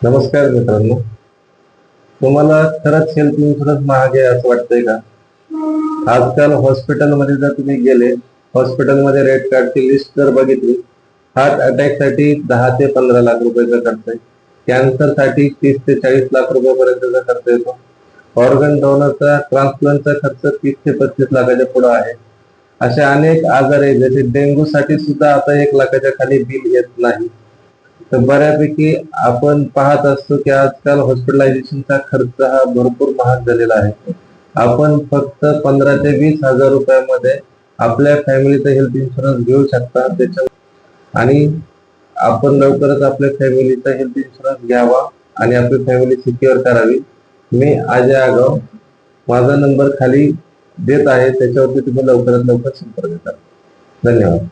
नमस्कार मित्रांनो. तुम्हाला खरंच हेल्थ इन्शुरन्स महाग आहे असं वाटतंय का? आजकाल हॉस्पिटलमध्ये जर तुम्ही गेले, हॉस्पिटलमध्ये रेट कार्डची लिस्ट जर बघितली, हार्ट अटॅकसाठी 10 ते 15 लाख रुपयाचा खर्च आहे. कॅन्सरसाठी 30 ते 40 लाख रुपयापर्यंतचा खर्च येतो. ऑर्गन डोनरचा, ट्रान्सप्लांटचा खर्च 30 ते 35 लाखाच्या पुढे आहे. असे अनेक आजार आहेत, जसे डेंग्यूसाठी सुद्धा आता 1 लाखाच्या खाली बिल येत नाही. तर बऱ्यापैकी आपण पाहत असतो की आजकाल हॉस्पिटलायझेशनचा खर्च हा भरपूर महाग झालेला आहे. आपण फक्त 15 ते 20 हजार रुपयामध्ये आपल्या फॅमिलीचा हेल्थ इन्शुरन्स घेऊ शकता. आणि आपण लवकरच आपल्या फॅमिलीचा हेल्थ इन्शुरन्स घ्यावा आणि आपली फॅमिली सिक्युअर करावी. मी अजय आगाव, माझा नंबर खाली देत आहे, त्याच्यावरती तुम्ही लवकरात लवकर संपर्क करा. धन्यवाद.